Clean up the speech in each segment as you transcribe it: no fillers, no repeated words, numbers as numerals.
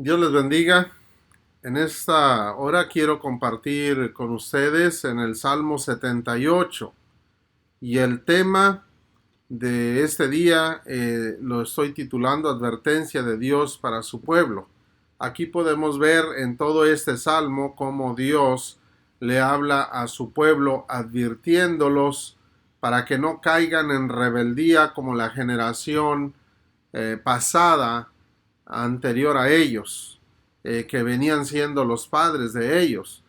Dios les bendiga. En esta hora quiero compartir con ustedes en el Salmo 78 y el tema de este día lo estoy titulando Advertencia de Dios para su pueblo. Aquí podemos ver en todo este salmo cómo Dios le habla a su pueblo advirtiéndolos para que no caigan en rebeldía como la generación pasada anterior a ellos, que venían siendo los padres de ellos.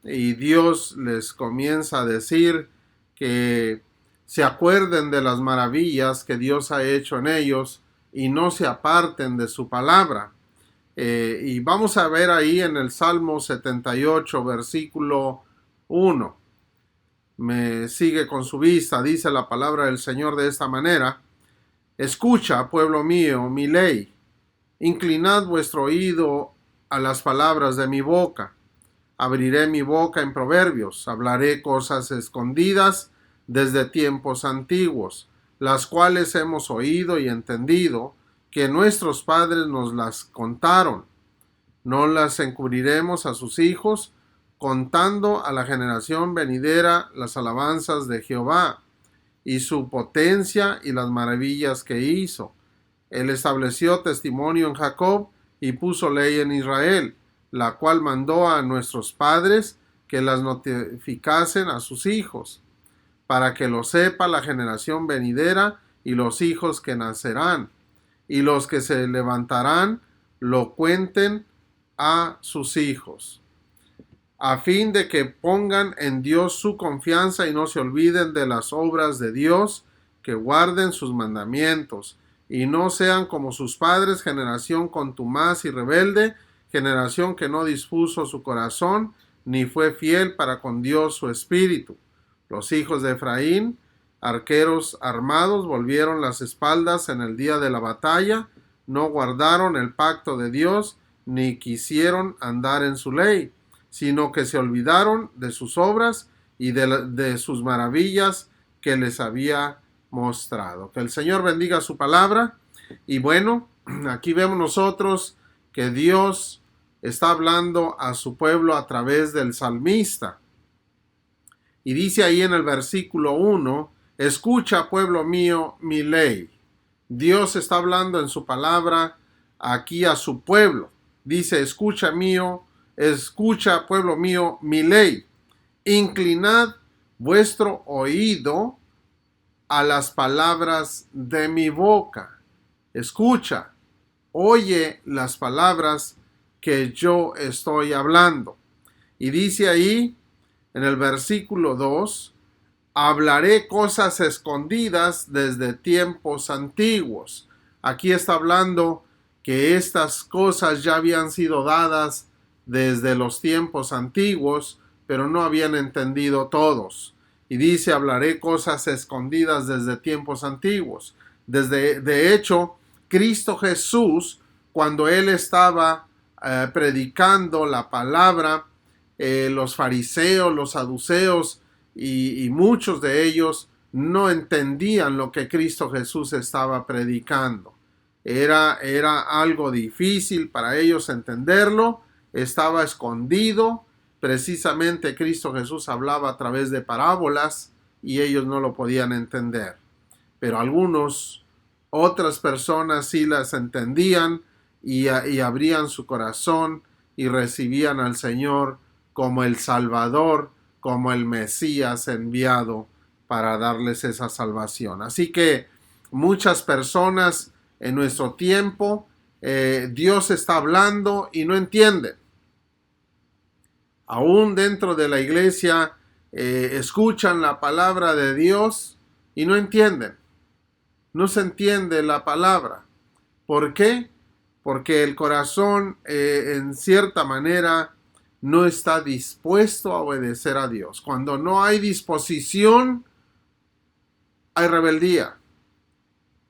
Y Dios les comienza a decir que se acuerden de las maravillas que Dios ha hecho en ellos y no se aparten de su palabra. Y vamos a ver ahí en el Salmo 78, versículo 1. Me sigue con su vista, dice la palabra del Señor de esta manera: Escucha, pueblo mío, mi ley. Inclinad vuestro oído a las palabras de mi boca. Abriré mi boca en proverbios, hablaré cosas escondidas desde tiempos antiguos, las cuales hemos oído y entendido, que nuestros padres nos las contaron. No las encubriremos a sus hijos, contando a la generación venidera las alabanzas de Jehová, y su potencia y las maravillas que hizo. Él estableció testimonio en Jacob y puso ley en Israel, la cual mandó a nuestros padres que las notificasen a sus hijos, para que lo sepa la generación venidera y los hijos que nacerán, y los que se levantarán lo cuenten a sus hijos, a fin de que pongan en Dios su confianza y no se olviden de las obras de Dios, que guarden sus mandamientos, y no sean como sus padres, generación contumaz y rebelde, generación que no dispuso su corazón, ni fue fiel para con Dios su espíritu. Los hijos de Efraín, arqueros armados, volvieron las espaldas en el día de la batalla, no guardaron el pacto de Dios, ni quisieron andar en su ley, sino que se olvidaron de sus obras y de sus maravillas que les había mostrado. Que el Señor bendiga su palabra. Y bueno, aquí vemos nosotros que Dios está hablando a su pueblo a través del salmista. Y dice ahí en el versículo 1, escucha, pueblo mío, mi ley. Dios está hablando en su palabra aquí a su pueblo. Dice, escucha, pueblo mío, mi ley. Inclinad vuestro oído a las palabras de mi boca. Escucha, oye las palabras que yo estoy hablando. Y dice ahí en el versículo 2, hablaré cosas escondidas desde tiempos antiguos. Aquí está hablando que estas cosas ya habían sido dadas desde los tiempos antiguos, pero no habían entendido todos. Y dice, hablaré cosas escondidas desde tiempos antiguos. De hecho, Cristo Jesús, cuando él estaba predicando la palabra, los fariseos, los saduceos y muchos de ellos no entendían lo que Cristo Jesús estaba predicando. Era algo difícil para ellos entenderlo, estaba escondido. Precisamente Cristo Jesús hablaba a través de parábolas y ellos no lo podían entender. Pero otras personas sí las entendían y abrían su corazón y recibían al Señor como el Salvador, como el Mesías enviado para darles esa salvación. Así que muchas personas en nuestro tiempo, Dios está hablando y no entienden. Aún dentro de la iglesia escuchan la palabra de Dios y no entienden. No se entiende la palabra. ¿Por qué? Porque el corazón en cierta manera no está dispuesto a obedecer a Dios. Cuando no hay disposición, hay rebeldía.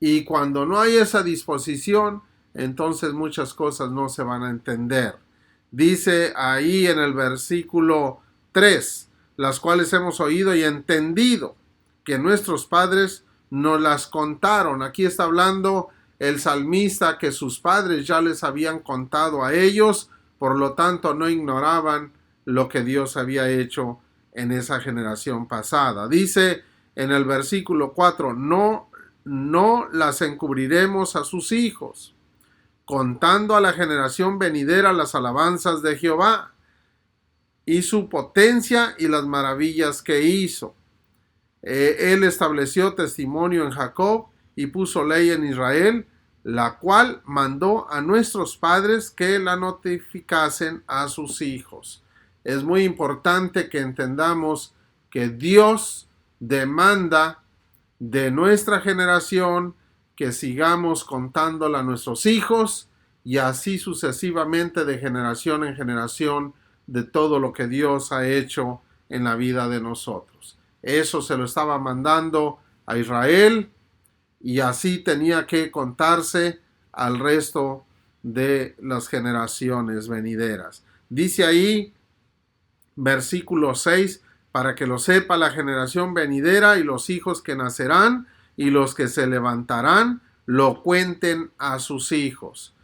Y cuando no hay esa disposición, entonces muchas cosas no se van a entender. Dice ahí en el versículo 3, las cuales hemos oído y entendido, que nuestros padres nos las contaron. Aquí está hablando el salmista que sus padres ya les habían contado a ellos, por lo tanto no ignoraban lo que Dios había hecho en esa generación pasada. Dice en el versículo 4, no las encubriremos a sus hijos, contando a la generación venidera las alabanzas de Jehová y su potencia y las maravillas que hizo. Él estableció testimonio en Jacob y puso ley en Israel, la cual mandó a nuestros padres que la notificasen a sus hijos. Es muy importante que entendamos que Dios demanda de nuestra generación que sigamos contándola a nuestros hijos y así sucesivamente de generación en generación de todo lo que Dios ha hecho en la vida de nosotros. Eso se lo estaba mandando a Israel y así tenía que contarse al resto de las generaciones venideras. Dice ahí, versículo 6, para que lo sepa la generación venidera y los hijos que nacerán y los que se levantarán, lo cuenten a sus hijos.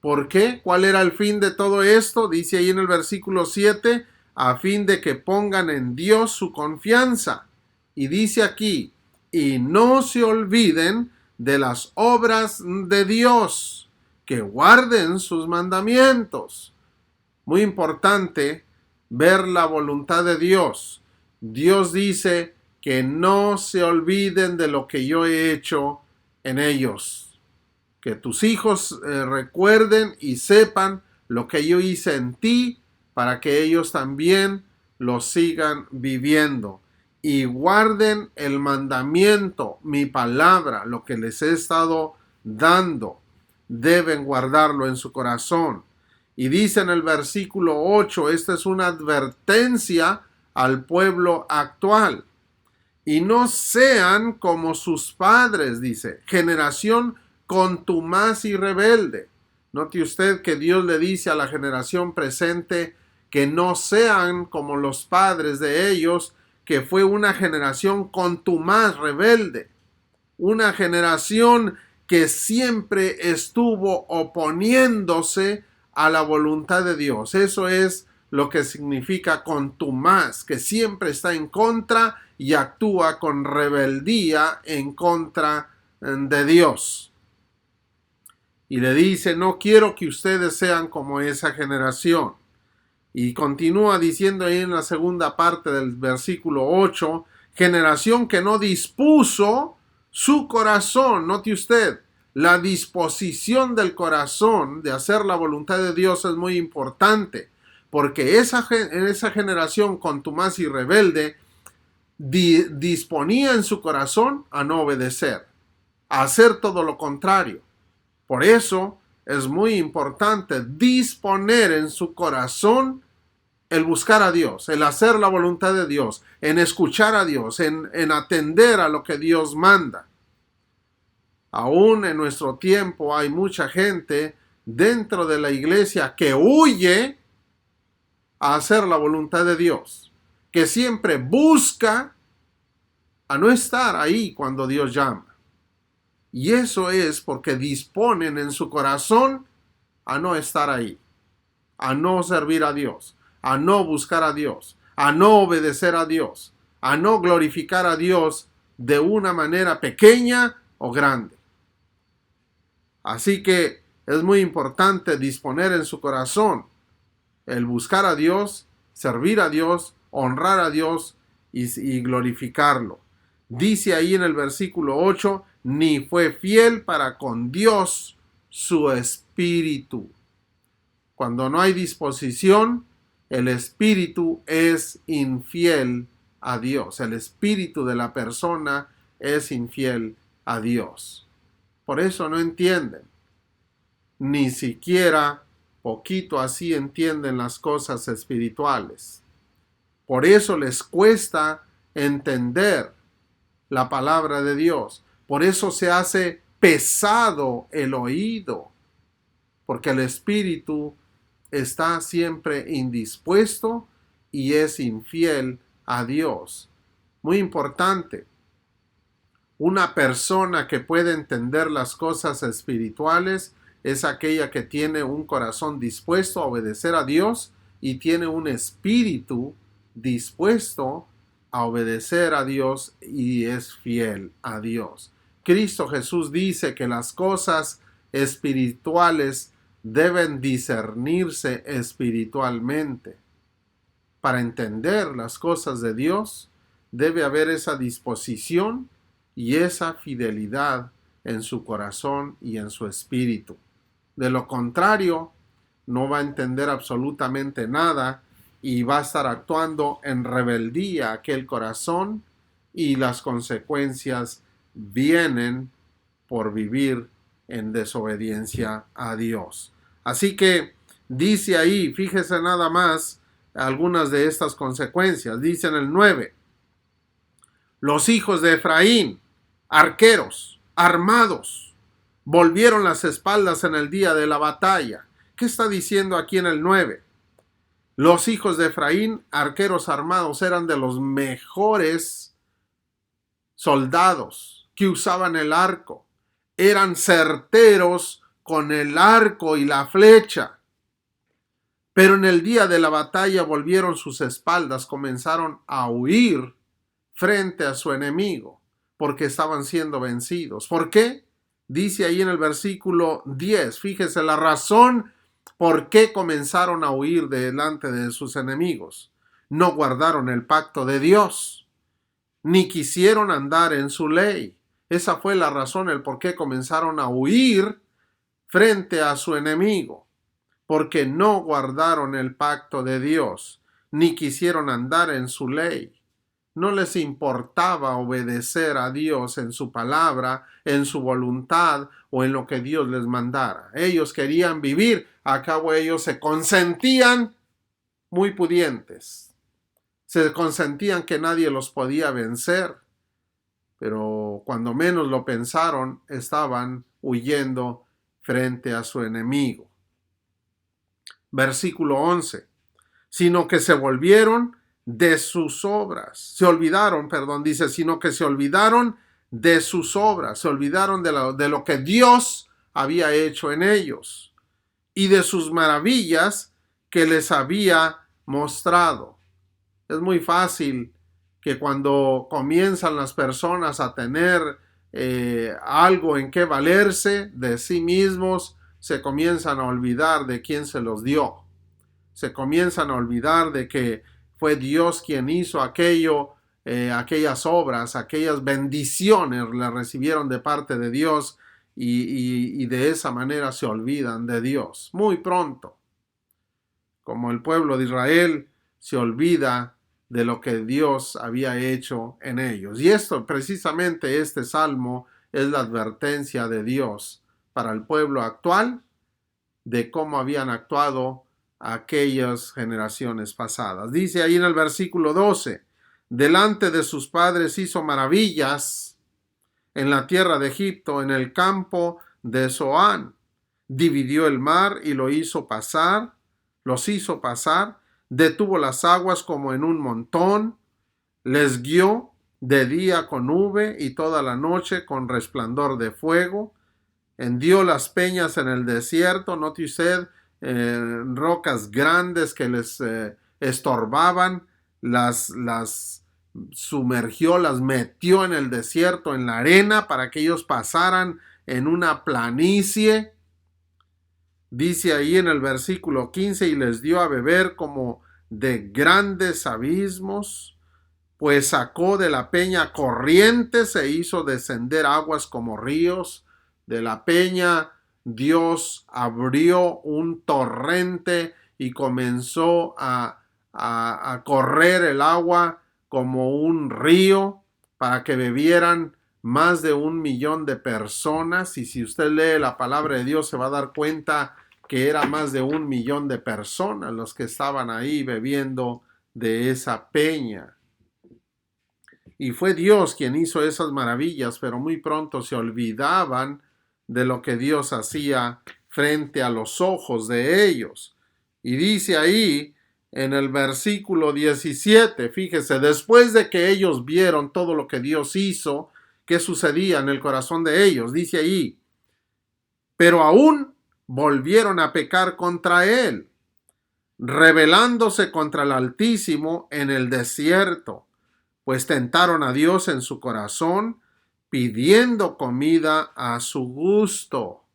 ¿Por qué? ¿Cuál era el fin de todo esto? Dice ahí en el versículo 7, a fin de que pongan en Dios su confianza. Y dice aquí, y no se olviden de las obras de Dios, que guarden sus mandamientos. Muy importante ver la voluntad de Dios. Dios dice que no se olviden de lo que yo he hecho en ellos. Que tus hijos recuerden y sepan lo que yo hice en ti para que ellos también lo sigan viviendo. Y guarden el mandamiento, mi palabra, lo que les he estado dando. Deben guardarlo en su corazón. Y dice en el versículo 8, esta es una advertencia al pueblo actual. Y no sean como sus padres, dice, generación contumaz y rebelde. Note usted que Dios le dice a la generación presente que no sean como los padres de ellos, que fue una generación contumaz, rebelde. Una generación que siempre estuvo oponiéndose a la voluntad de Dios. Eso es lo que significa contumaz, que siempre está en contra y actúa con rebeldía en contra de Dios. Y le dice, no quiero que ustedes sean como esa generación. Y continúa diciendo ahí en la segunda parte del versículo 8, generación que no dispuso su corazón. Note usted, la disposición del corazón de hacer la voluntad de Dios es muy importante, porque esa generación contumaz y rebelde disponía en su corazón a no obedecer, a hacer todo lo contrario. Por eso es muy importante disponer en su corazón el buscar a Dios, el hacer la voluntad de Dios, en escuchar a Dios, en atender a lo que Dios manda. Aún en nuestro tiempo hay mucha gente dentro de la iglesia que huye a hacer la voluntad de Dios, que siempre busca a no estar ahí cuando Dios llama. Y eso es porque disponen en su corazón a no estar ahí, a no servir a Dios, a no buscar a Dios, a no obedecer a Dios, a no glorificar a Dios de una manera pequeña o grande. Así que es muy importante disponer en su corazón el buscar a Dios, servir a Dios, honrar a Dios y glorificarlo. Dice ahí en el versículo 8, ni fue fiel para con Dios su espíritu. Cuando no hay disposición, el espíritu es infiel a Dios. El espíritu de la persona es infiel a Dios. Por eso no entienden. Ni siquiera poquito así entienden las cosas espirituales. Por eso les cuesta entender la palabra de Dios. Por eso se hace pesado el oído. Porque el espíritu está siempre indispuesto y es infiel a Dios. Muy importante. Una persona que puede entender las cosas espirituales es aquella que tiene un corazón dispuesto a obedecer a Dios y tiene un espíritu dispuesto a obedecer a Dios y es fiel a Dios. Cristo Jesús dice que las cosas espirituales deben discernirse espiritualmente. Para entender las cosas de Dios, debe haber esa disposición y esa fidelidad en su corazón y en su espíritu. De lo contrario, no va a entender absolutamente nada y va a estar actuando en rebeldía aquel corazón, y las consecuencias vienen por vivir en desobediencia a Dios. Así que dice ahí, fíjese nada más algunas de estas consecuencias. Dice en el 9, los hijos de Efraín, arqueros, armados, volvieron las espaldas en el día de la batalla. ¿Qué está diciendo aquí en el 9? Los hijos de Efraín, arqueros armados, eran de los mejores soldados que usaban el arco. Eran certeros con el arco y la flecha. Pero en el día de la batalla volvieron sus espaldas, comenzaron a huir frente a su enemigo, porque estaban siendo vencidos. ¿Por qué? Dice ahí en el versículo 10, fíjese la razón por qué comenzaron a huir delante de sus enemigos. No guardaron el pacto de Dios, ni quisieron andar en su ley. Esa fue la razón, el por qué comenzaron a huir frente a su enemigo. Porque no guardaron el pacto de Dios, ni quisieron andar en su ley. No les importaba obedecer a Dios en su palabra, en su voluntad o en lo que Dios les mandara. Ellos querían vivir, a cabo ellos se consentían muy pudientes. Se consentían que nadie los podía vencer, pero cuando menos lo pensaron, estaban huyendo frente a su enemigo. Versículo 11, sino que se volvieron de sus obras, sino que se olvidaron de sus obras, se olvidaron de lo que Dios había hecho en ellos y de sus maravillas que les había mostrado. Es muy fácil que cuando comienzan las personas a tener algo en que valerse de sí mismos, se comienzan a olvidar de quién se los dio. Se comienzan a olvidar de que fue Dios quien hizo aquello, aquellas obras, aquellas bendiciones le recibieron de parte de Dios y de esa manera se olvidan de Dios. Muy pronto, como el pueblo de Israel se olvida de lo que Dios había hecho en ellos. Y precisamente este salmo es la advertencia de Dios para el pueblo actual de cómo habían actuado aquellas generaciones pasadas. Dice ahí en el versículo 12, delante de sus padres hizo maravillas en la tierra de Egipto, en el campo de Zoán. Dividió el mar y los hizo pasar, detuvo las aguas como en un montón, les guió de día con nube y toda la noche con resplandor de fuego. Hendió las peñas en el desierto, note usted, rocas grandes que les estorbaban, las sumergió, las metió en el desierto, en la arena, para que ellos pasaran en una planicie. Dice ahí en el versículo 15, y les dio a beber como de grandes abismos, pues sacó de la peña corrientes e hizo descender aguas como ríos. De la peña Dios abrió un torrente y comenzó a correr el agua como un río para que bebieran más de 1,000,000 de personas. Y si usted lee la palabra de Dios se va a dar cuenta que era más de 1,000,000 de personas los que estaban ahí bebiendo de esa peña. Y fue Dios quien hizo esas maravillas, pero muy pronto se olvidaban de lo que Dios hacía frente a los ojos de ellos. Y dice ahí en el versículo 17, fíjese, después de que ellos vieron todo lo que Dios hizo, qué sucedía en el corazón de ellos. Dice ahí, pero aún volvieron a pecar contra él, rebelándose contra el Altísimo en el desierto, pues tentaron a Dios en su corazón, pidiendo comida a su gusto.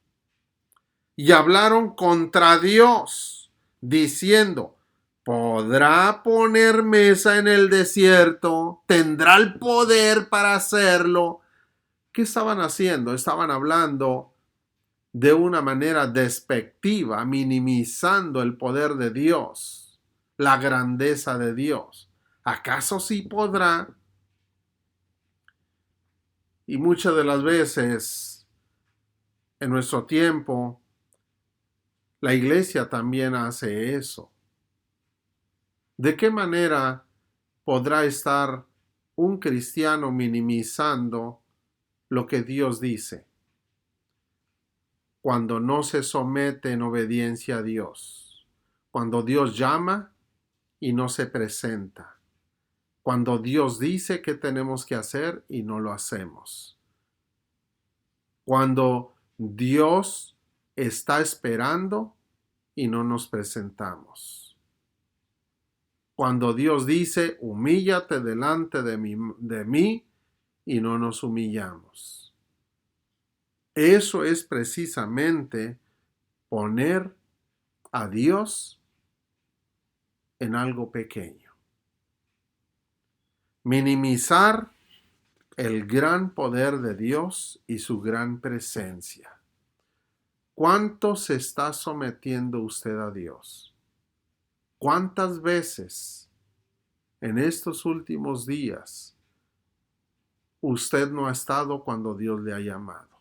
Y hablaron contra Dios, diciendo, ¿podrá poner mesa en el desierto? ¿Tendrá el poder para hacerlo? ¿Qué estaban haciendo? Estaban hablando de una manera despectiva, minimizando el poder de Dios, la grandeza de Dios. ¿Acaso sí podrá? Y muchas de las veces en nuestro tiempo, la iglesia también hace eso. ¿De qué manera podrá estar un cristiano minimizando lo que Dios dice cuando no se somete en obediencia a Dios? Cuando Dios llama y no se presenta. Cuando Dios dice qué tenemos que hacer y no lo hacemos. Cuando Dios está esperando y no nos presentamos. Cuando Dios dice, humíllate delante de mí y no nos humillamos. Eso es precisamente poner a Dios en algo pequeño. Minimizar el gran poder de Dios y su gran presencia. ¿Cuánto se está sometiendo usted a Dios? ¿Cuántas veces en estos últimos días usted no ha estado cuando Dios le ha llamado?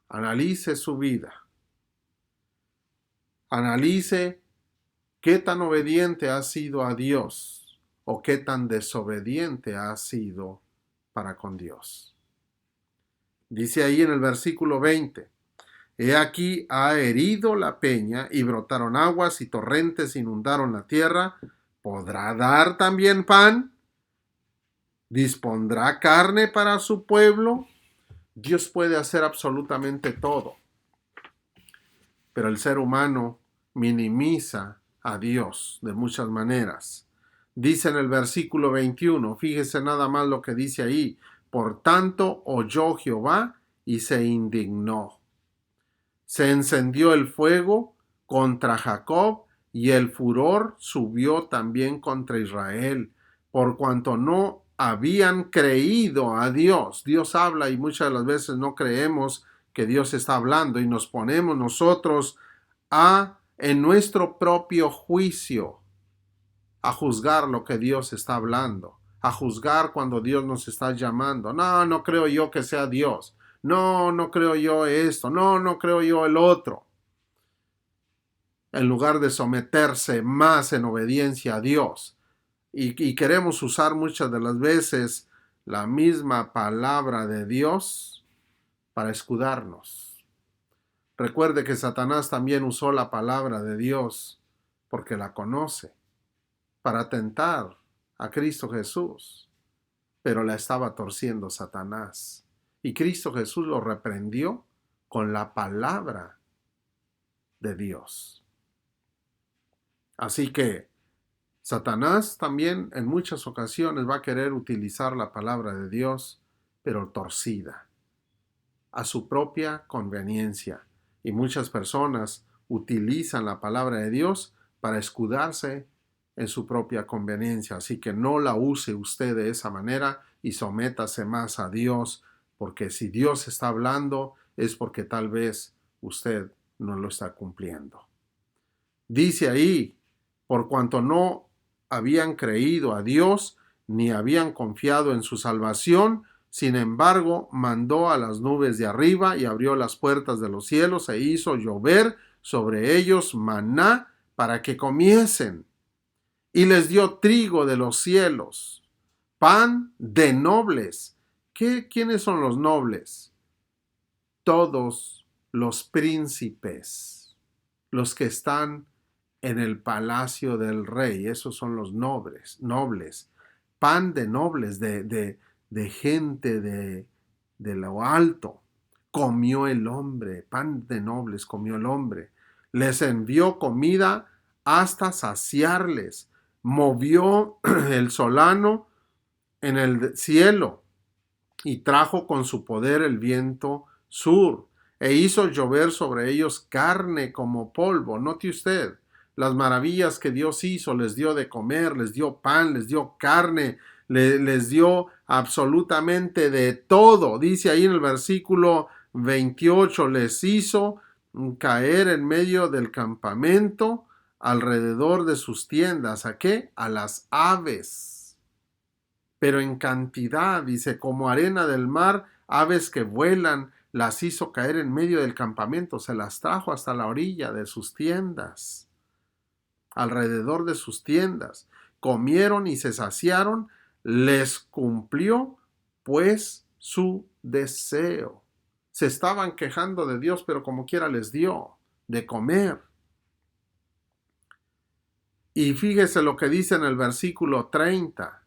Analice su vida. Analice qué tan obediente ha sido a Dios o qué tan desobediente ha sido para con Dios. Dice ahí en el versículo 20, he aquí ha herido la peña y brotaron aguas y torrentes inundaron la tierra. ¿Podrá dar también pan? ¿Dispondrá carne para su pueblo? Dios puede hacer absolutamente todo, pero el ser humano minimiza a Dios de muchas maneras. Dice en el versículo 21, fíjese nada más lo que dice ahí, por tanto oyó Jehová y se indignó. Se encendió el fuego contra Jacob y el furor subió también contra Israel, por cuanto no habían creído a Dios. Dios habla y muchas de las veces no creemos que Dios está hablando y nos ponemos nosotros en nuestro propio juicio a juzgar lo que Dios está hablando, a juzgar cuando Dios nos está llamando. No, no creo yo que sea Dios. No, no creo yo esto. No, no creo yo el otro. En lugar de someterse más en obediencia a Dios. Y queremos usar muchas de las veces la misma palabra de Dios para escudarnos. Recuerde que Satanás también usó la palabra de Dios porque la conoce para tentar a Cristo Jesús, pero la estaba torciendo Satanás. Y Cristo Jesús lo reprendió con la palabra de Dios. Así que Satanás también en muchas ocasiones va a querer utilizar la palabra de Dios, pero torcida, a su propia conveniencia. Y muchas personas utilizan la palabra de Dios para escudarse en su propia conveniencia. Así que no la use usted de esa manera y sométase más a Dios, porque si Dios está hablando es porque tal vez usted no lo está cumpliendo. Dice ahí, por cuanto no habían creído a Dios ni habían confiado en su salvación, sin embargo, mandó a las nubes de arriba y abrió las puertas de los cielos e hizo llover sobre ellos maná para que comiesen. Y les dio trigo de los cielos, pan de nobles. ¿Quiénes son los nobles? Todos los príncipes, los que están en el palacio del rey, esos son los nobles. pan de nobles, de gente de lo alto. Comió el hombre, pan de nobles comió el hombre. Les envió comida hasta saciarles. Movió el solano en el cielo y trajo con su poder el viento sur e hizo llover sobre ellos carne como polvo. Note usted las maravillas que Dios hizo, les dio de comer, les dio pan, les dio carne, les dio absolutamente de todo. Dice ahí en el versículo 28, les hizo caer en medio del campamento alrededor de sus tiendas. ¿A qué? A las aves. Pero en cantidad, dice, como arena del mar, aves que vuelan, las hizo caer en medio del campamento, se las trajo hasta la orilla de sus tiendas, alrededor de sus tiendas. Comieron y se saciaron, les cumplió pues su deseo. Se estaban quejando de Dios, pero como quiera les dio de comer. Y fíjese lo que dice en el versículo 30.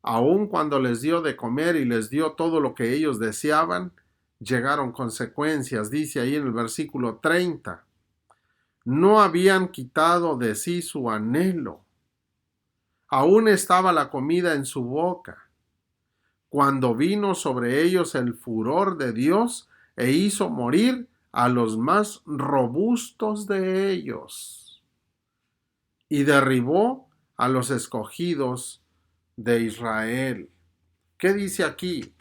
Aun cuando les dio de comer y les dio todo lo que ellos deseaban, llegaron consecuencias. Dice ahí en el versículo 30. No habían quitado de sí su anhelo. Aún estaba la comida en su boca, cuando vino sobre ellos el furor de Dios e hizo morir a los más robustos de ellos, y derribó a los escogidos de Israel. ¿Qué dice aquí?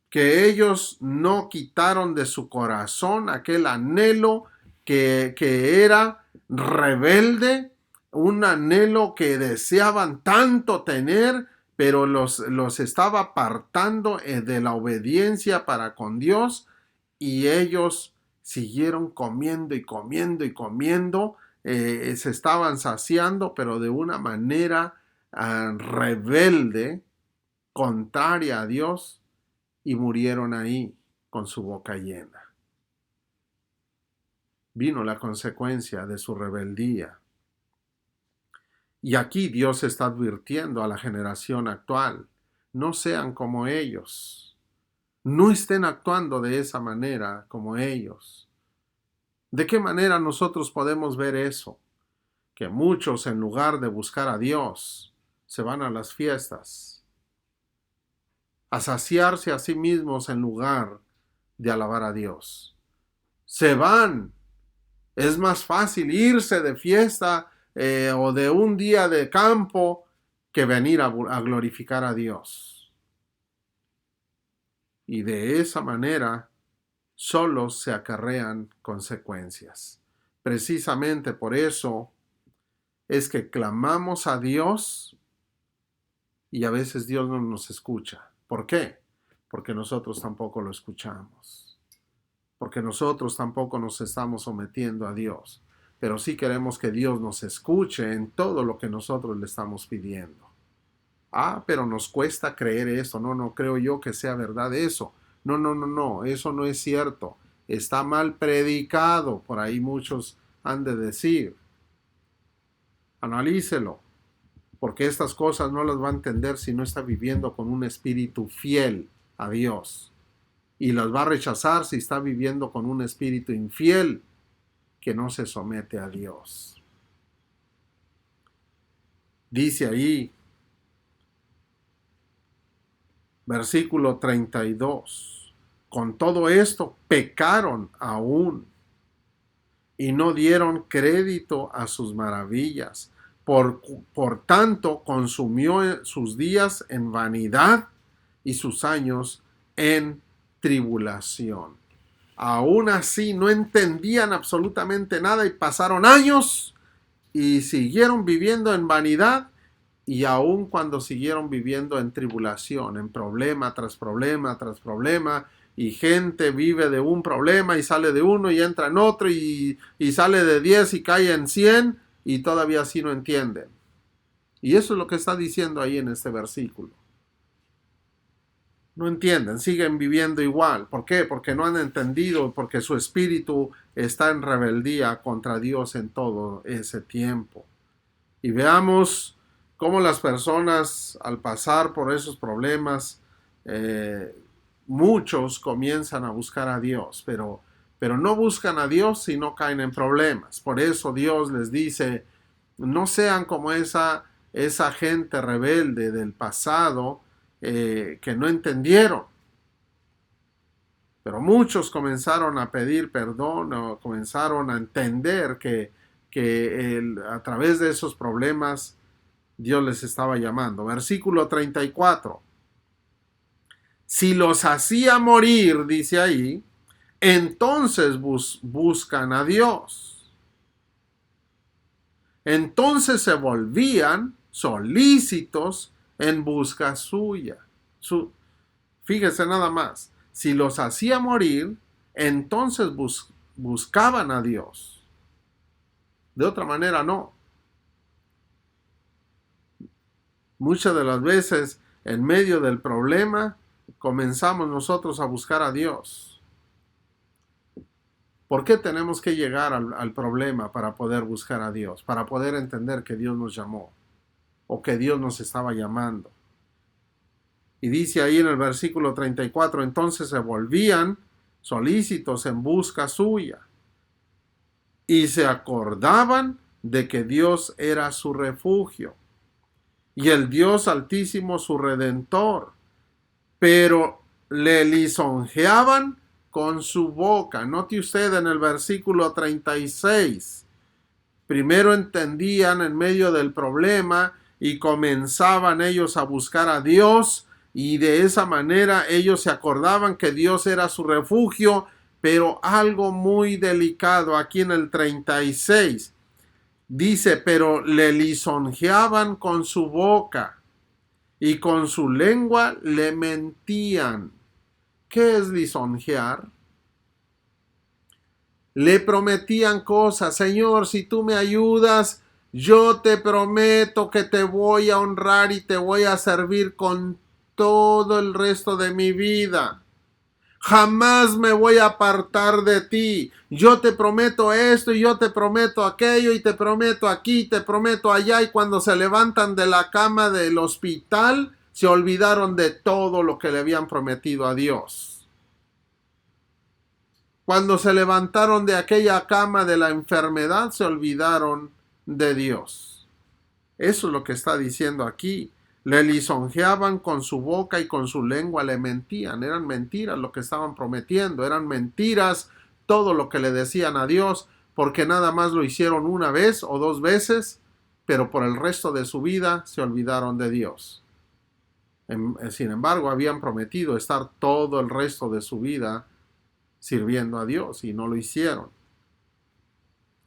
Que ellos no quitaron de su corazón aquel anhelo que era rebelde, un anhelo que deseaban tanto tener, pero los estaba apartando de la obediencia para con Dios, y ellos siguieron comiendo y comiendo y comiendo, se estaban saciando, pero de una manera rebelde, contraria a Dios, y murieron ahí con su boca llena. Vino la consecuencia de su rebeldía. Y aquí Dios está advirtiendo a la generación actual: no sean como ellos, no estén actuando de esa manera como ellos. ¿De qué manera nosotros podemos ver eso? Que muchos, en lugar de buscar a Dios, se van a las fiestas, a saciarse a sí mismos en lugar de alabar a Dios. Se van. Es más fácil irse de fiesta o de un día de campo que venir a glorificar a Dios. Y de esa manera solo se acarrean consecuencias. Precisamente por eso es que clamamos a Dios y a veces Dios no nos escucha. ¿Por qué? Porque nosotros tampoco lo escuchamos. Porque nosotros tampoco nos estamos sometiendo a Dios. Pero sí queremos que Dios nos escuche en todo lo que nosotros le estamos pidiendo. Pero nos cuesta creer eso. No creo yo que sea verdad eso. No, eso no es cierto. Está mal predicado, por ahí muchos han de decir. Analícelo, porque estas cosas no las va a entender si no está viviendo con un espíritu fiel a Dios. Y las va a rechazar si está viviendo con un espíritu infiel que no se somete a Dios. Dice ahí, versículo 32, con todo esto pecaron aún y no dieron crédito a sus maravillas. Por tanto, consumió sus días en vanidad y sus años en tribulación. Aún así no entendían absolutamente nada y pasaron años y siguieron viviendo en vanidad, y aún cuando siguieron viviendo en tribulación, en problema tras problema tras problema, y gente vive de un problema y sale de uno y entra en otro y sale de 10 y cae en 100 y todavía así no entienden. Y eso es lo que está diciendo ahí en este versículo. No entienden, siguen viviendo igual. ¿Por qué? Porque no han entendido, porque su espíritu está en rebeldía contra Dios en todo ese tiempo. Y veamos cómo las personas al pasar por esos problemas, muchos comienzan a buscar a Dios, pero no buscan a Dios si no caen en problemas. Por eso Dios les dice, no sean como esa gente rebelde del pasado que no entendieron. Pero muchos comenzaron a pedir perdón o comenzaron a entender que a través de esos problemas Dios les estaba llamando. Versículo 34. Si los hacía morir, dice ahí, entonces buscan a Dios. Entonces se volvían solícitos en busca suya. Fíjese nada más. Si los hacía morir, entonces buscaban a Dios. De otra manera no. Muchas de las veces, en medio del problema, comenzamos nosotros a buscar a Dios. ¿Por qué tenemos que llegar al problema para poder buscar a Dios? Para poder entender que Dios nos llamó o que Dios nos estaba llamando. Y dice ahí en el versículo 34, entonces se volvían solícitos en busca suya y se acordaban de que Dios era su refugio y el Dios Altísimo su redentor, pero le lisonjeaban con su boca. Note usted en el versículo 36, primero entendían en medio del problema y comenzaban ellos a buscar a Dios, y de esa manera ellos se acordaban que Dios era su refugio, pero algo muy delicado aquí en el 36. Dice, pero le lisonjeaban con su boca y con su lengua le mentían. ¿Qué es lisonjear? Le prometían cosas. Señor, si tú me ayudas, yo te prometo que te voy a honrar y te voy a servir con todo el resto de mi vida. Jamás me voy a apartar de ti. Yo te prometo esto y yo te prometo aquello y te prometo aquí y te prometo allá. Y cuando se levantan de la cama del hospital, se olvidaron de todo lo que le habían prometido a Dios. Cuando se levantaron de aquella cama de la enfermedad, se olvidaron de Dios. Eso es lo que está diciendo aquí. Le lisonjeaban con su boca y con su lengua le mentían. Eran mentiras lo que estaban prometiendo. Eran mentiras todo lo que le decían a Dios, porque nada más lo hicieron una vez o dos veces, pero por el resto de su vida se olvidaron de Dios. Sin embargo, habían prometido estar todo el resto de su vida sirviendo a Dios y no lo hicieron.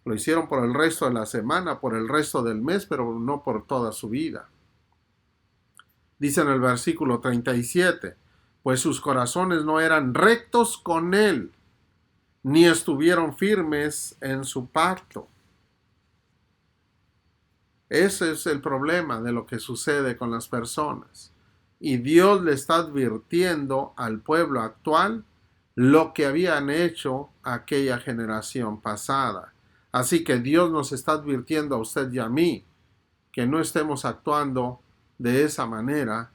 Lo hicieron por el resto de la semana, por el resto del mes, pero no por toda su vida. Dice en el versículo 37, pues sus corazones no eran rectos con él, ni estuvieron firmes en su pacto. Ese es el problema de lo que sucede con las personas. Y Dios le está advirtiendo al pueblo actual lo que habían hecho aquella generación pasada. Así que Dios nos está advirtiendo a usted y a mí que no estemos actuando de esa manera,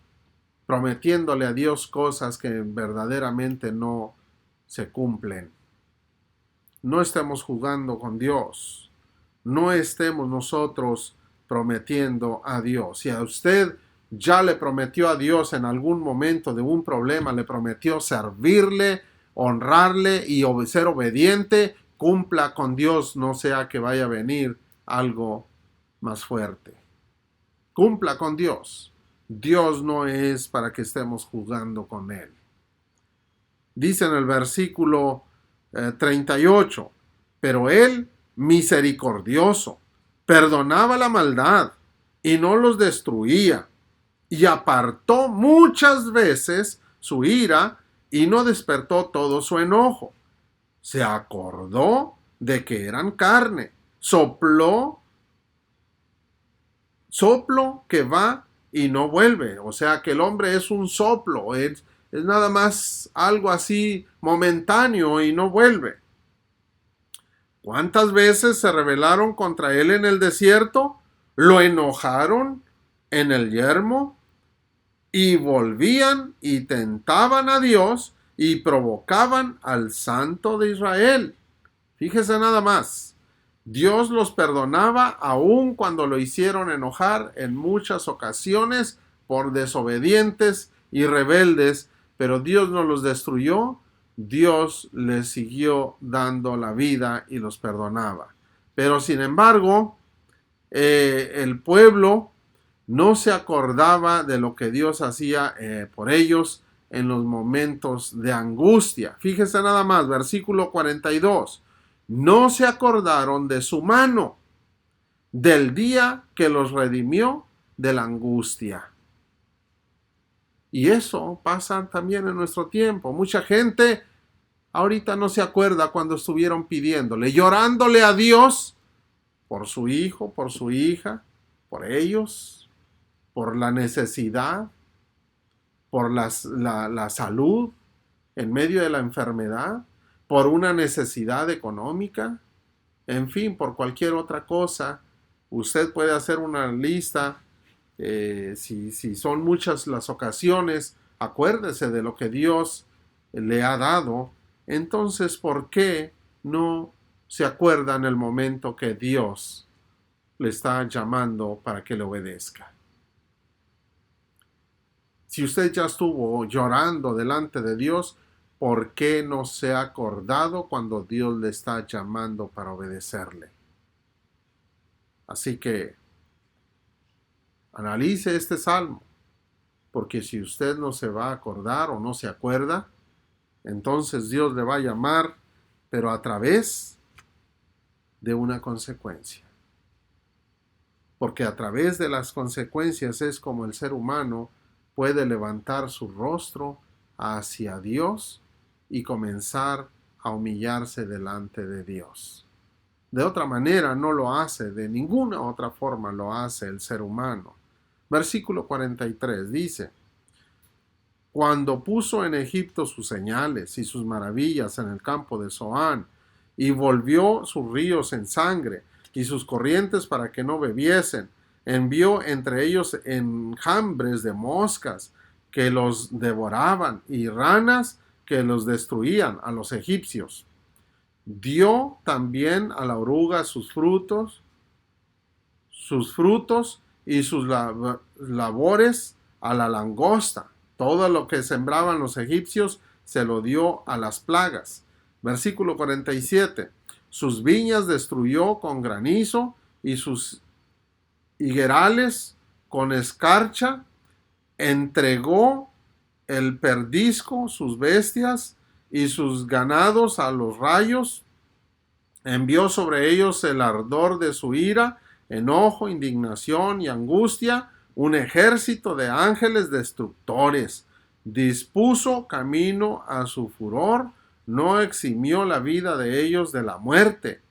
prometiéndole a Dios cosas que verdaderamente no se cumplen. No estemos jugando con Dios. No estemos nosotros prometiendo a Dios. Si a usted ya le prometió a Dios en algún momento de un problema, le prometió servirle, honrarle y ser obediente, cumpla con Dios, no sea que vaya a venir algo más fuerte. Cumpla con Dios. Dios no es para que estemos jugando con Él. Dice en el versículo 38, pero Él, misericordioso, perdonaba la maldad y no los destruía, y apartó muchas veces su ira y no despertó todo su enojo. Se acordó de que eran carne, soplo que va y no vuelve. O sea que el hombre es un soplo, es nada más algo así momentáneo y no vuelve. ¿Cuántas veces se rebelaron contra él en el desierto? Lo enojaron, en el yermo y volvían y tentaban a Dios y provocaban al Santo de Israel. Fíjese nada más. Dios los perdonaba aun cuando lo hicieron enojar en muchas ocasiones por desobedientes y rebeldes, pero Dios no los destruyó. Dios les siguió dando la vida y los perdonaba. Pero sin embargo, el pueblo no se acordaba de lo que Dios hacía por ellos en los momentos de angustia. Fíjese nada más, versículo 42. No se acordaron de su mano, del día que los redimió de la angustia. Y eso pasa también en nuestro tiempo. Mucha gente ahorita no se acuerda cuando estuvieron pidiéndole, llorándole a Dios por su hijo, por su hija, por ellos, por la necesidad, por la salud en medio de la enfermedad, por una necesidad económica, en fin, por cualquier otra cosa. Usted puede hacer una lista, si son muchas las ocasiones, acuérdese de lo que Dios le ha dado. Entonces, ¿por qué no se acuerda en el momento que Dios le está llamando para que le obedezca? Si usted ya estuvo llorando delante de Dios, ¿por qué no se ha acordado cuando Dios le está llamando para obedecerle? Así que analice este salmo, porque si usted no se va a acordar o no se acuerda, entonces Dios le va a llamar, pero a través de una consecuencia. Porque a través de las consecuencias es como el ser humano puede levantar su rostro hacia Dios y comenzar a humillarse delante de Dios. De otra manera no lo hace, de ninguna otra forma lo hace el ser humano. Versículo 43 dice: cuando puso en Egipto sus señales y sus maravillas en el campo de Zoán, y volvió sus ríos en sangre y sus corrientes para que no bebiesen, envió entre ellos enjambres de moscas que los devoraban y ranas que los destruían a los egipcios. Dio también a la oruga sus frutos y sus labores a la langosta. Todo lo que sembraban los egipcios se lo dio a las plagas. Versículo 47. Sus viñas destruyó con granizo y sus higuerales con escarcha. Entregó el perdisco, sus bestias y sus ganados a los rayos. Envió sobre ellos el ardor de su ira, enojo, indignación y angustia, un ejército de ángeles destructores. Dispuso camino a su furor, no eximió la vida de ellos de la muerte,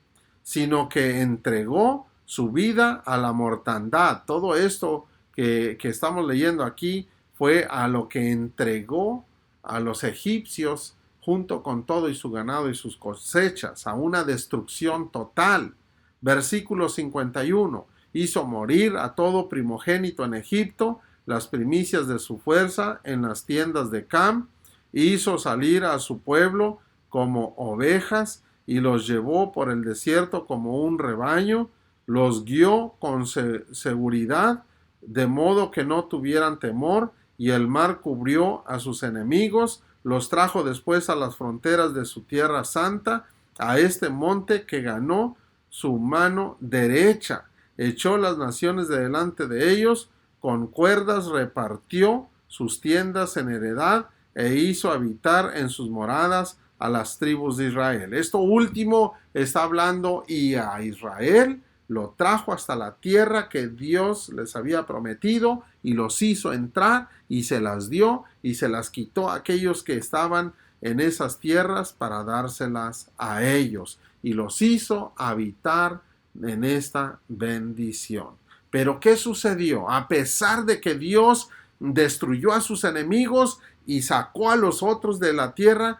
sino que entregó su vida a la mortandad. Todo esto que estamos leyendo aquí fue a lo que entregó a los egipcios junto con todo y su ganado y sus cosechas, a una destrucción total. Versículo 51. Hizo morir a todo primogénito en Egipto, las primicias de su fuerza en las tiendas de Cam. Hizo salir a su pueblo como ovejas y los llevó por el desierto como un rebaño. Los guió con seguridad, de modo que no tuvieran temor, y el mar cubrió a sus enemigos. Los trajo después a las fronteras de su tierra santa, a este monte que ganó su mano derecha. Echó las naciones de delante de ellos, con cuerdas repartió sus tiendas en heredad, e hizo habitar en sus moradas a las tribus de Israel. Esto último está hablando, y a Israel lo trajo hasta la tierra que Dios les había prometido, y los hizo entrar y se las dio y se las quitó a aquellos que estaban en esas tierras para dárselas a ellos, y los hizo habitar en esta bendición. Pero ¿qué sucedió? A pesar de que Dios destruyó a sus enemigos y sacó a los otros de la tierra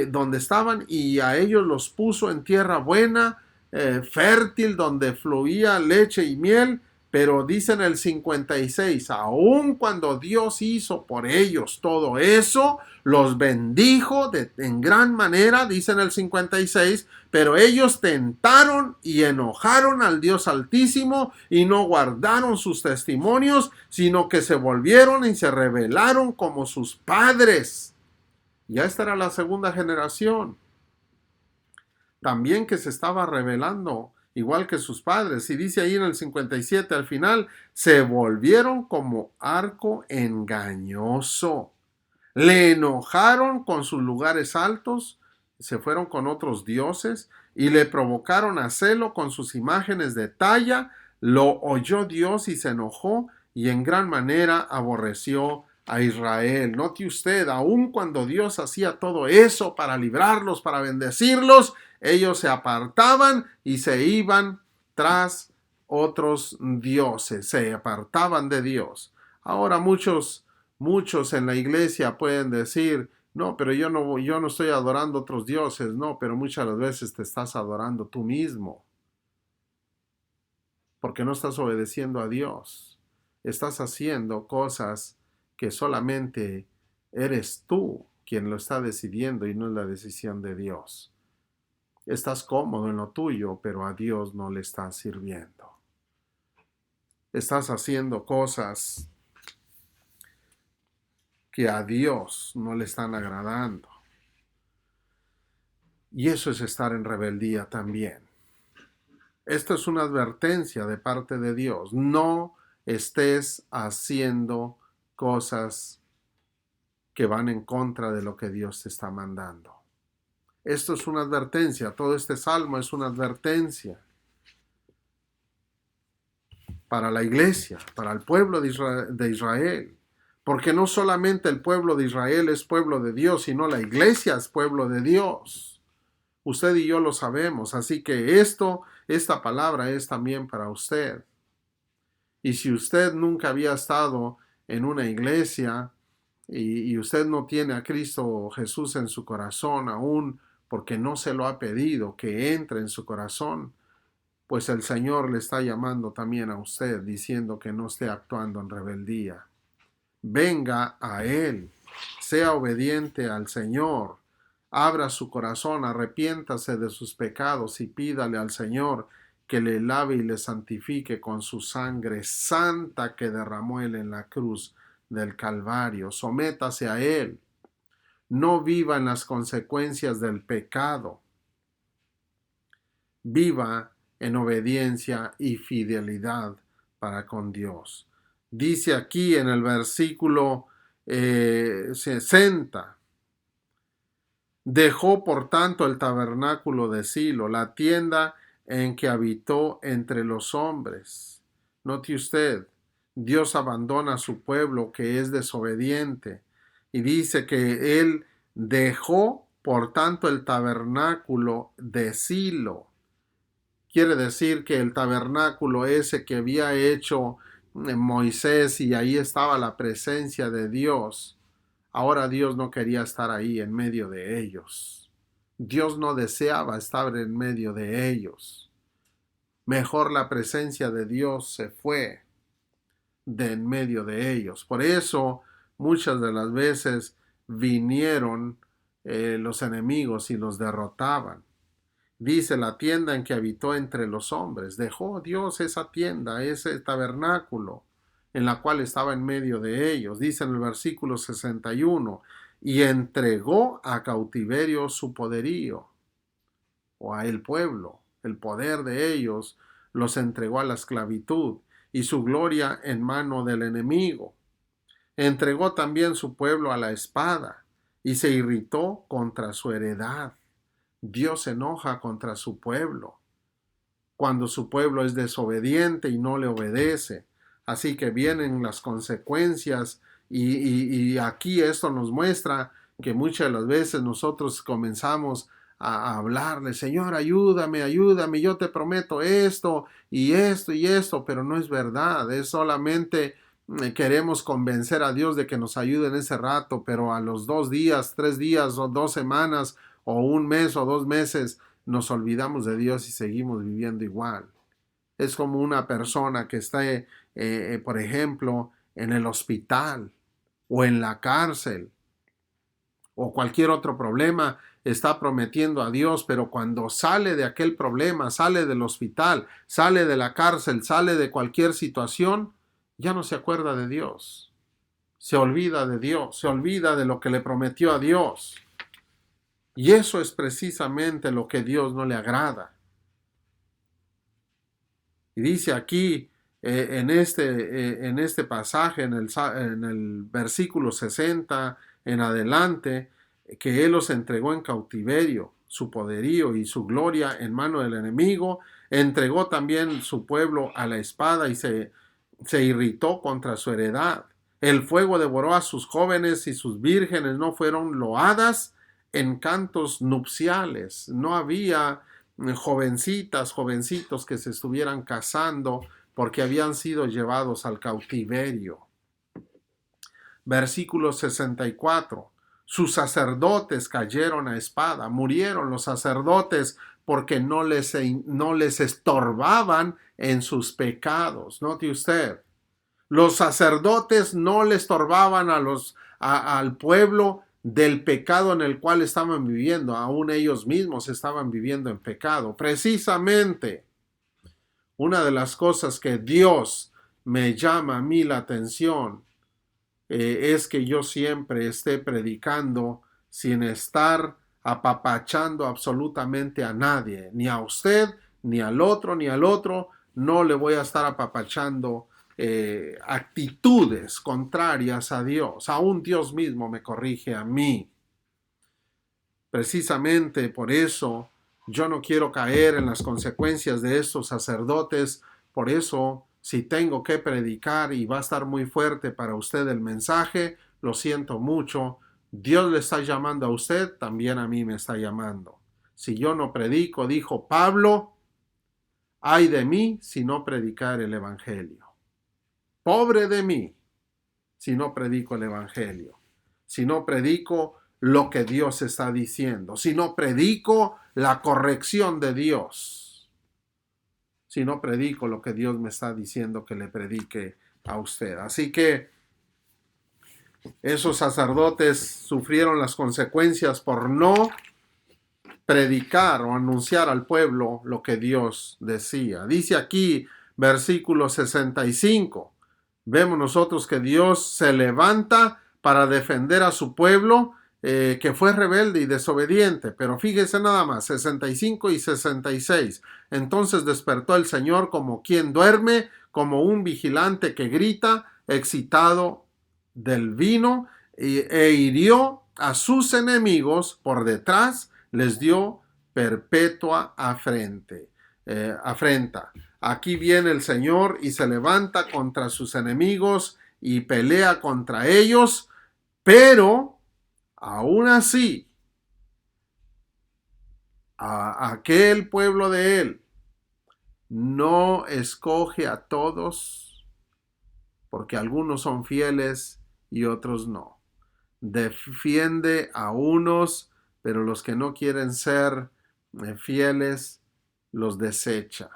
donde estaban, y a ellos los puso en tierra buena, fértil, donde fluía leche y miel, Pero dice en el 56, aun cuando Dios hizo por ellos todo eso, los bendijo en gran manera, dice en el 56, pero ellos tentaron y enojaron al Dios Altísimo y no guardaron sus testimonios, sino que se volvieron y se rebelaron como sus padres. Ya esta era la segunda generación, también que se estaba rebelando igual que sus padres. Y dice ahí en el 57 al final, se volvieron como arco engañoso. Le enojaron con sus lugares altos, se fueron con otros dioses y le provocaron a celo con sus imágenes de talla. Lo oyó Dios y se enojó y en gran manera aborreció a Israel. Note usted, aun cuando Dios hacía todo eso para librarlos, para bendecirlos, ellos se apartaban y se iban tras otros dioses, se apartaban de Dios. Ahora muchos en la iglesia pueden decir, no, pero yo no estoy adorando otros dioses. No, pero muchas las veces te estás adorando tú mismo, porque no estás obedeciendo a Dios. Estás haciendo cosas que solamente eres tú quien lo está decidiendo y no es la decisión de Dios. Estás cómodo en lo tuyo, pero a Dios no le estás sirviendo. Estás haciendo cosas que a Dios no le están agradando. Y eso es estar en rebeldía también. Esto es una advertencia de parte de Dios. No estés haciendo cosas que van en contra de lo que Dios te está mandando. Esto es una advertencia. Todo este salmo es una advertencia para la iglesia, para el pueblo de Israel. Porque no solamente el pueblo de Israel es pueblo de Dios, sino la iglesia es pueblo de Dios. Usted y yo lo sabemos, así que esta palabra es también para usted. Y si usted nunca había estado en una iglesia y usted no tiene a Cristo Jesús en su corazón aún porque no se lo ha pedido que entre en su corazón, pues el Señor le está llamando también a usted diciendo que no esté actuando en rebeldía. Venga a Él, sea obediente al Señor, abra su corazón, arrepiéntase de sus pecados y pídale al Señor que le lave y le santifique con su sangre santa que derramó Él en la cruz del Calvario. Sométase a Él. No viva en las consecuencias del pecado. Viva en obediencia y fidelidad para con Dios. Dice aquí en el versículo 60, dejó por tanto el tabernáculo de Silo, la tienda en que habitó entre los hombres. Note usted, Dios abandona a su pueblo que es desobediente y dice que Él dejó por tanto el tabernáculo de Silo. Quiere decir que el tabernáculo ese que había hecho Moisés y ahí estaba la presencia de Dios, ahora Dios no quería estar ahí en medio de ellos. Dios no deseaba estar en medio de ellos. Mejor la presencia de Dios se fue de en medio de ellos. Por eso muchas de las veces vinieron los enemigos y los derrotaban. Dice la tienda en que habitó entre los hombres. Dejó Dios esa tienda, ese tabernáculo en la cual estaba en medio de ellos. Dice en el versículo 61, y entregó a cautiverio su poderío, o a el pueblo, el poder de ellos los entregó a la esclavitud y su gloria en mano del enemigo. Entregó también su pueblo a la espada y se irritó contra su heredad. Dios se enoja contra su pueblo cuando su pueblo es desobediente y no le obedece. Así que vienen las consecuencias y aquí esto nos muestra que muchas de las veces nosotros comenzamos a hablarle, Señor, ayúdame, ayúdame, yo te prometo esto y esto y esto, pero no es verdad, es solamente queremos convencer a Dios de que nos ayude en ese rato, pero a los 2 días, 3 días o 2 semanas o 1 mes o 2 meses nos olvidamos de Dios y seguimos viviendo igual. Es como una persona que está, por ejemplo, en el hospital o en la cárcel o cualquier otro problema, está prometiendo a Dios, pero cuando sale de aquel problema, sale del hospital, sale de la cárcel, sale de cualquier situación, ya no se acuerda de Dios. Se olvida de Dios, se olvida de lo que le prometió a Dios. Y eso es precisamente lo que Dios no le agrada. Y dice aquí en este pasaje, en el versículo 60 en adelante, que Él los entregó en cautiverio, su poderío y su gloria en mano del enemigo, entregó también su pueblo a la espada y se irritó contra su heredad. El fuego devoró a sus jóvenes y sus vírgenes no fueron loadas en cantos nupciales. No había jovencitas, jovencitos que se estuvieran casando porque habían sido llevados al cautiverio. Versículo 64. Sus sacerdotes cayeron a espada, murieron los sacerdotes porque no les estorbaban en sus pecados. Note usted, los sacerdotes no le estorbaban al pueblo del pecado en el cual estaban viviendo, aún ellos mismos estaban viviendo en pecado. Precisamente, una de las cosas que Dios me llama a mí la atención es que yo siempre esté predicando sin estar apapachando absolutamente a nadie, ni a usted, ni al otro, ni al otro. No le voy a estar apapachando actitudes contrarias a Dios. Aún Dios mismo me corrige a mí. Precisamente por eso yo no quiero caer en las consecuencias de estos sacerdotes. Por eso, si tengo que predicar y va a estar muy fuerte para usted el mensaje, lo siento mucho. Dios le está llamando a usted, también a mí me está llamando. Si yo no predico, dijo Pablo, ay de mí si no predicar el evangelio. Pobre de mí si no predico el evangelio, si no predico lo que Dios está diciendo, si no predico la corrección de Dios, si no predico lo que Dios me está diciendo que le predique a usted. Así que esos sacerdotes sufrieron las consecuencias por no predicar o anunciar al pueblo lo que Dios decía. Dice aquí, versículo 65, vemos nosotros que Dios se levanta para defender a su pueblo que fue rebelde y desobediente. Pero fíjese nada más, 65 y 66. Entonces despertó el Señor como quien duerme, como un vigilante que grita, excitado del vino, e hirió a sus enemigos por detrás, les dio perpetua afrenta. Aquí viene el Señor y se levanta contra sus enemigos y pelea contra ellos, pero aún así, a aquel pueblo de él no escoge a todos, porque algunos son fieles y otros no. Defiende a unos, pero los que no quieren ser fieles los desecha.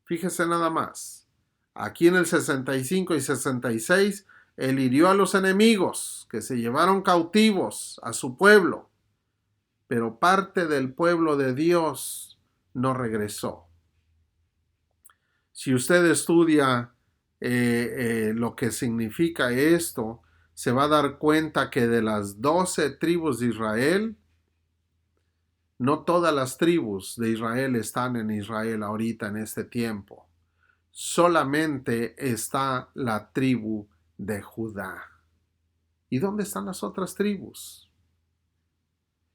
Fíjese nada más. Aquí en el 65 y 66, él hirió a los enemigos que se llevaron cautivos a su pueblo, pero parte del pueblo de Dios no regresó. Si usted estudia lo que significa esto, se va a dar cuenta que de las 12 tribus de Israel, no todas las tribus de Israel están en Israel ahorita en este tiempo. Solamente está la tribu de Judá. ¿Y dónde están las otras tribus?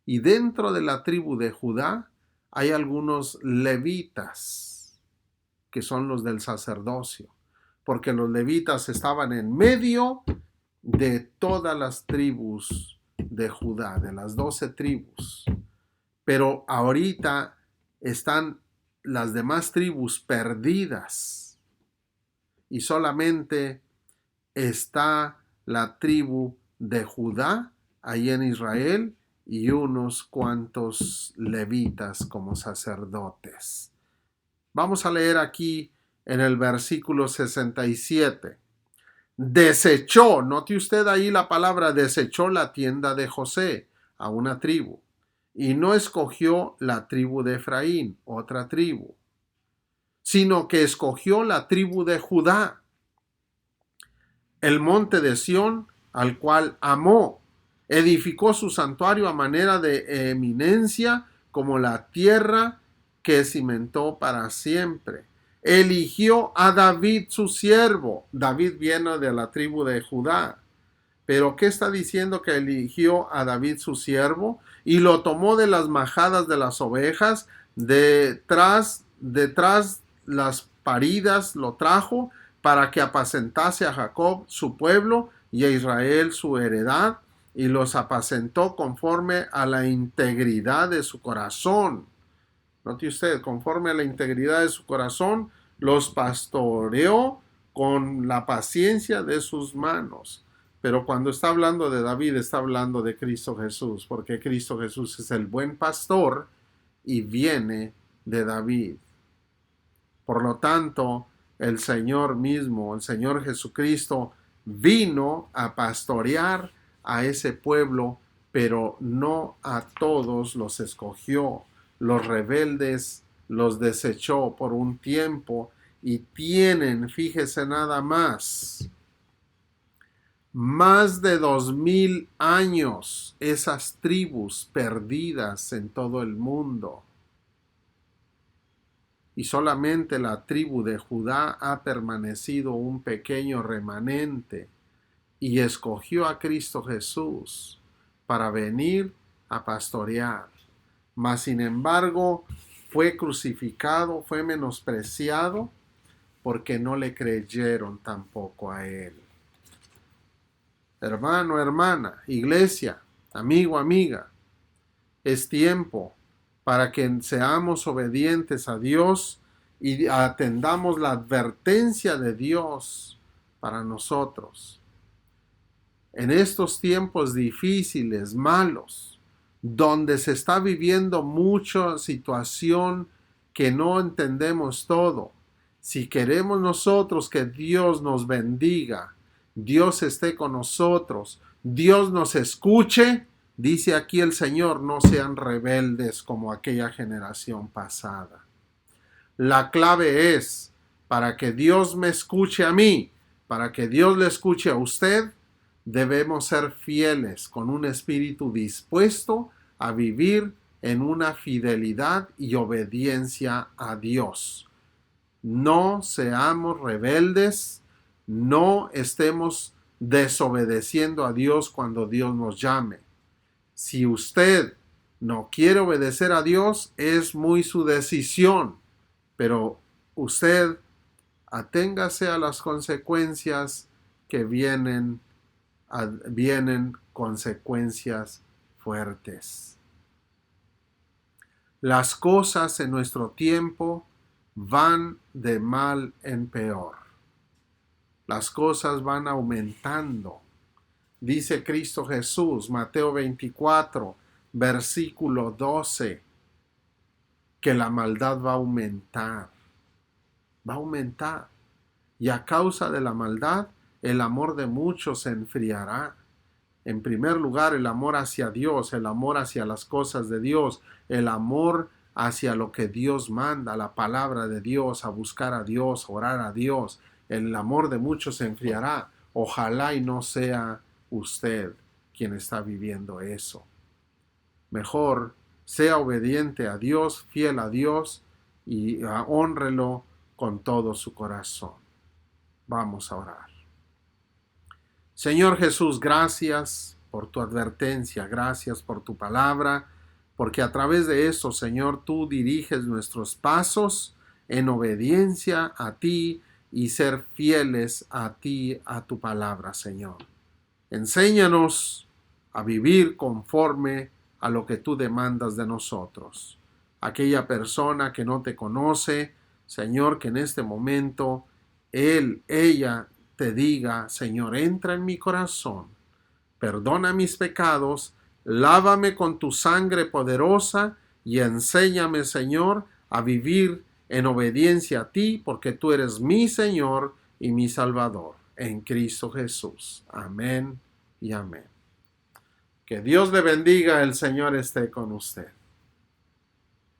Y dentro de la tribu de Judá hay algunos levitas, que son los del sacerdocio, porque los levitas estaban en medio de todas las tribus de Judá, de las 12 tribus. Pero ahorita están las demás tribus perdidas y solamente está la tribu de Judá ahí en Israel y unos cuantos levitas como sacerdotes. Vamos a leer aquí en el versículo 67. Desechó, note usted ahí la palabra, desechó la tienda de José a una tribu, y no escogió la tribu de Efraín, otra tribu, sino que escogió la tribu de Judá, el monte de Sión, al cual amó. Edificó su santuario a manera de eminencia, como la tierra que cimentó para siempre. Eligió a David su siervo. David viene de la tribu de Judá. Pero ¿qué está diciendo? Que eligió a David su siervo y lo tomó de las majadas de las ovejas, detrás las paridas lo trajo para que apacentase a Jacob su pueblo y a Israel su heredad, y los apacentó conforme a la integridad de su corazón. Note usted, conforme a la integridad de su corazón, los pastoreó con la paciencia de sus manos. Pero cuando está hablando de David, está hablando de Cristo Jesús, porque Cristo Jesús es el buen pastor y viene de David. Por lo tanto, el Señor mismo, el Señor Jesucristo, vino a pastorear a ese pueblo, pero no a todos los escogió. Los rebeldes los desechó por un tiempo y tienen, fíjese nada más de 2000 años esas tribus perdidas en todo el mundo. Y solamente la tribu de Judá ha permanecido un pequeño remanente y escogió a Cristo Jesús para venir a pastorear. Mas sin embargo fue crucificado, fue menospreciado, porque no le creyeron tampoco a él. Hermano, hermana, iglesia, amigo, amiga, es tiempo para que seamos obedientes a Dios y atendamos la advertencia de Dios para nosotros. En estos tiempos difíciles, malos, donde se está viviendo mucha situación que no entendemos todo, si queremos nosotros que Dios nos bendiga, Dios esté con nosotros, Dios nos escuche, dice aquí el Señor, no sean rebeldes como aquella generación pasada. La clave es, para que Dios me escuche a mí, para que Dios le escuche a usted, debemos ser fieles con un espíritu dispuesto a vivir en una fidelidad y obediencia a Dios. No seamos rebeldes, no estemos desobedeciendo a Dios cuando Dios nos llame. Si usted no quiere obedecer a Dios, es muy su decisión, pero usted aténgase a las consecuencias que vienen consecuencias fuertes. Las cosas en nuestro tiempo van de mal en peor. Las cosas van aumentando. Dice Cristo Jesús, Mateo 24, versículo 12, que la maldad va a aumentar. Va a aumentar. Y a causa de la maldad, el amor de muchos se enfriará. En primer lugar, el amor hacia Dios, el amor hacia las cosas de Dios, el amor hacia lo que Dios manda, la palabra de Dios, a buscar a Dios, orar a Dios. El amor de muchos se enfriará. Ojalá y no sea usted quien está viviendo eso. Mejor sea obediente a Dios, fiel a Dios y hónrelo con todo su corazón. Vamos a orar. Señor Jesús, gracias por tu advertencia, gracias por tu palabra, porque a través de eso, Señor, tú diriges nuestros pasos en obediencia a ti y ser fieles a ti, a tu palabra, Señor. Enséñanos a vivir conforme a lo que tú demandas de nosotros. Aquella persona que no te conoce, Señor, que en este momento ella te diga, Señor, entra en mi corazón, perdona mis pecados, lávame con tu sangre poderosa y enséñame, Señor, a vivir en obediencia a ti, porque tú eres mi Señor y mi Salvador, en Cristo Jesús. Amén y amén. Que Dios le bendiga, el Señor esté con usted.